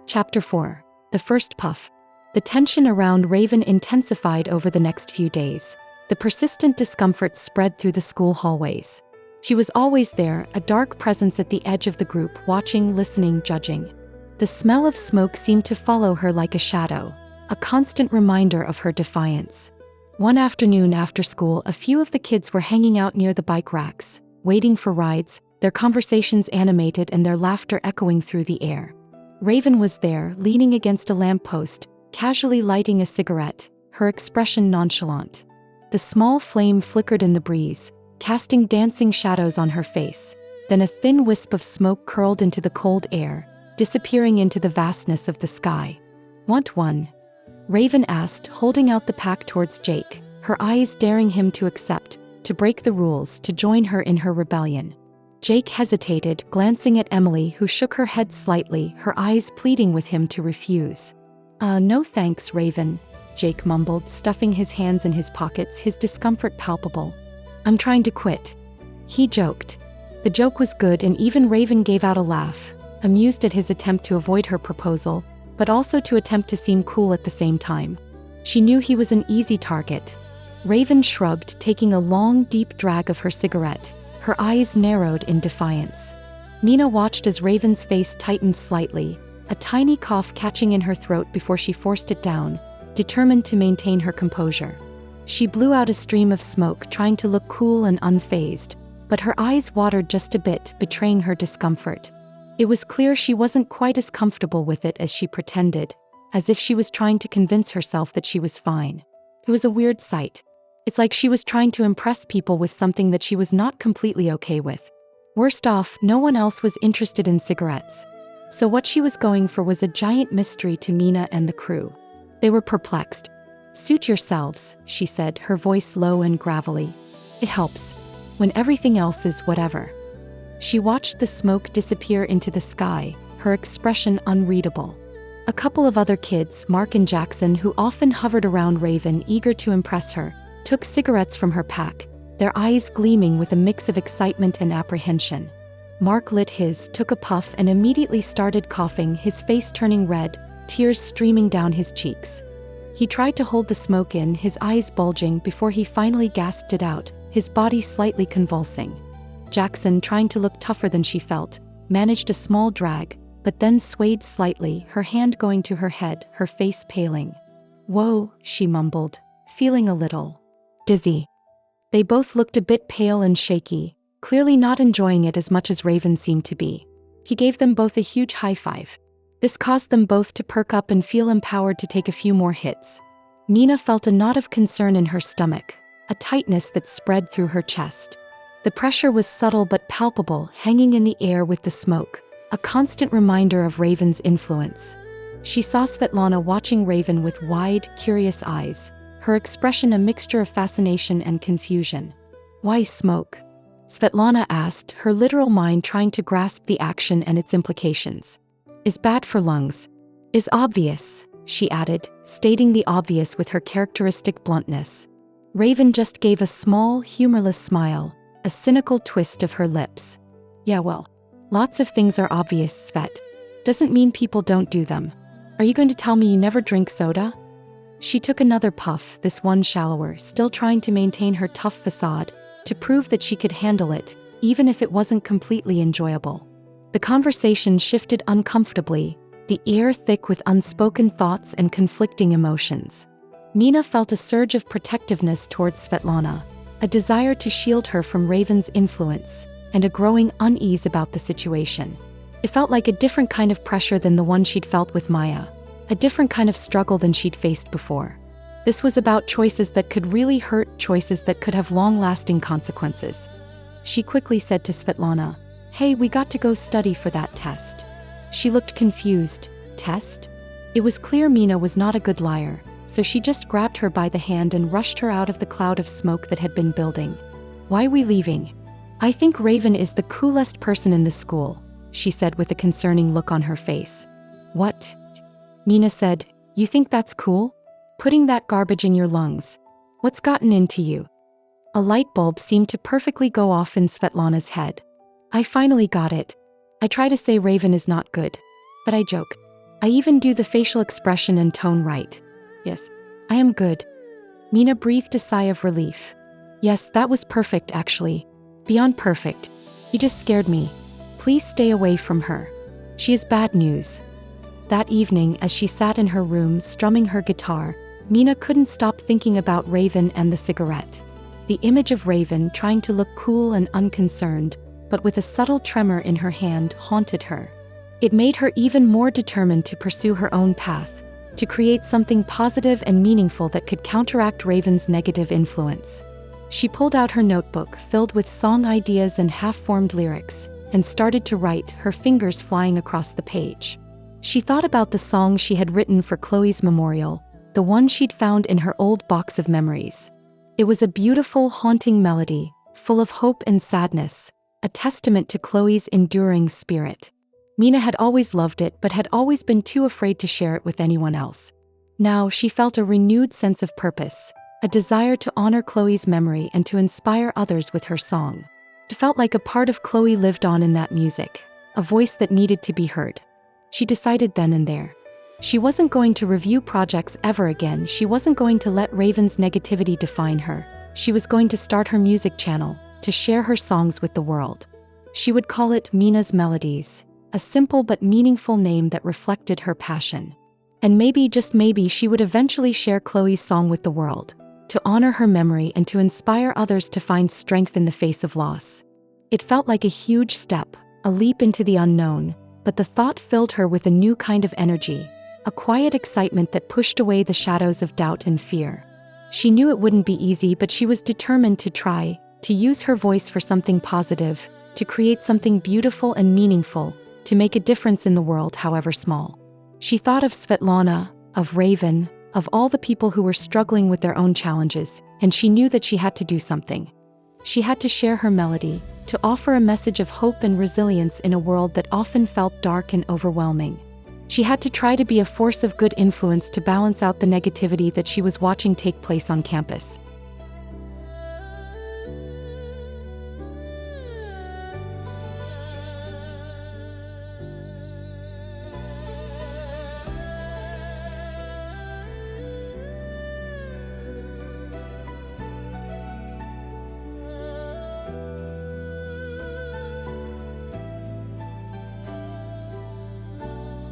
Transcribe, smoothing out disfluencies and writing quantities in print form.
Chapter 4. The First Puff. The tension around Raven intensified over the next few days. The persistent discomfort spread through the school hallways. She was always there, a dark presence at the edge of the group, watching, listening, judging. The smell of smoke seemed to follow her like a shadow, a constant reminder of her defiance. One afternoon after school, a few of the kids were hanging out near the bike racks, waiting for rides, their conversations animated and their laughter echoing through the air. Raven was there, leaning against a lamppost, casually lighting a cigarette, her expression nonchalant. The small flame flickered in the breeze, casting dancing shadows on her face. Then a thin wisp of smoke curled into the cold air, disappearing into the vastness of the sky. "Want one?" Raven asked, holding out the pack towards Jake, her eyes daring him to accept, to break the rules, to join her in her rebellion. Jake hesitated, glancing at Emily, who shook her head slightly, her eyes pleading with him to refuse. No thanks, Raven," Jake mumbled, stuffing his hands in his pockets, his discomfort palpable. "I'm trying to quit," he joked. The joke was good, and even Raven gave out a laugh, amused at his attempt to avoid her proposal, but also to attempt to seem cool at the same time. She knew he was an easy target. Raven shrugged, taking a long, deep drag of her cigarette. Her eyes narrowed in defiance. Mina watched as Raven's face tightened slightly, a tiny cough catching in her throat before she forced it down, determined to maintain her composure. She blew out a stream of smoke, trying to look cool and unfazed, but her eyes watered just a bit, betraying her discomfort. It was clear she wasn't quite as comfortable with it as she pretended, as if she was trying to convince herself that she was fine. It was a weird sight. It's like she was trying to impress people with something that she was not completely okay with. Worst off, no one else was interested in cigarettes. So what she was going for was a giant mystery to Mina and the crew. They were perplexed. "Suit yourselves," she said, her voice low and gravelly. "It helps. When everything else is whatever." She watched the smoke disappear into the sky, her expression unreadable. A couple of other kids, Mark and Jackson, who often hovered around Raven, eager to impress her, took cigarettes from her pack, their eyes gleaming with a mix of excitement and apprehension. Mark lit his, took a puff, and immediately started coughing, his face turning red, tears streaming down his cheeks. He tried to hold the smoke in, his eyes bulging, before he finally gasped it out, his body slightly convulsing. Jackson, trying to look tougher than she felt, managed a small drag, but then swayed slightly, her hand going to her head, her face paling. "Whoa," she mumbled, feeling a little dizzy. They both looked a bit pale and shaky, clearly not enjoying it as much as Raven seemed to be. He gave them both a huge high five. This caused them both to perk up and feel empowered to take a few more hits. Mina felt a knot of concern in her stomach, a tightness that spread through her chest. The pressure was subtle but palpable, hanging in the air with the smoke, a constant reminder of Raven's influence. She saw Svetlana watching Raven with wide, curious eyes, her expression a mixture of fascination and confusion. "Why smoke?" Svetlana asked, her literal mind trying to grasp the action and its implications. "Is bad for lungs. Is obvious," she added, stating the obvious with her characteristic bluntness. Raven just gave a small, humorless smile, a cynical twist of her lips. "Yeah, well, lots of things are obvious, Svet. Doesn't mean people don't do them. Are you going to tell me you never drink soda?" She took another puff, this one shallower, still trying to maintain her tough facade, to prove that she could handle it, even if it wasn't completely enjoyable. The conversation shifted uncomfortably, the air thick with unspoken thoughts and conflicting emotions. Mina felt a surge of protectiveness towards Svetlana, a desire to shield her from Raven's influence, and a growing unease about the situation. It felt like a different kind of pressure than the one she'd felt with Maya, a different kind of struggle than she'd faced before. This was about choices that could really hurt, choices that could have long-lasting consequences. She quickly said to Svetlana, "Hey, we got to go study for that test." She looked confused. "Test?" It was clear Mina was not a good liar, so she just grabbed her by the hand and rushed her out of the cloud of smoke that had been building. "Why we leaving?" "I think Raven is the coolest person in the school," she said with a concerning look on her face. "What?" Mina said, "You think that's cool? Putting that garbage in your lungs. What's gotten into you?" A light bulb seemed to perfectly go off in Svetlana's head. I finally got it. I try to say Raven is not good, but I joke. I even do the facial expression and tone right. Yes, I am good. Mina breathed a sigh of relief. Yes, that was perfect actually. Beyond perfect. You just scared me. Please stay away from her. She is bad news. That evening, as she sat in her room strumming her guitar, Mina couldn't stop thinking about Raven and the cigarette. The image of Raven trying to look cool and unconcerned, but with a subtle tremor in her hand, haunted her. It made her even more determined to pursue her own path, to create something positive and meaningful that could counteract Raven's negative influence. She pulled out her notebook filled with song ideas and half-formed lyrics, and started to write, her fingers flying across the page. She thought about the song she had written for Chloe's memorial, the one she'd found in her old box of memories. It was a beautiful, haunting melody, full of hope and sadness, a testament to Chloe's enduring spirit. Mina had always loved it but had always been too afraid to share it with anyone else. Now she felt a renewed sense of purpose, a desire to honor Chloe's memory and to inspire others with her song. It felt like a part of Chloe lived on in that music, a voice that needed to be heard. She decided then and there. She wasn't going to review projects ever again. She wasn't going to let Raven's negativity define her. She was going to start her music channel, to share her songs with the world. She would call it Mina's Melodies, a simple but meaningful name that reflected her passion. And maybe, just maybe, she would eventually share Chloe's song with the world, to honor her memory and to inspire others to find strength in the face of loss. It felt like a huge step, a leap into the unknown, but the thought filled her with a new kind of energy, a quiet excitement that pushed away the shadows of doubt and fear. She knew it wouldn't be easy, but she was determined to try, to use her voice for something positive, to create something beautiful and meaningful, to make a difference in the world, however small. She thought of Svetlana, of Raven, of all the people who were struggling with their own challenges, and she knew that she had to do something. She had to share her melody, to offer a message of hope and resilience in a world that often felt dark and overwhelming. She had to try to be a force of good influence to balance out the negativity that she was watching take place on campus.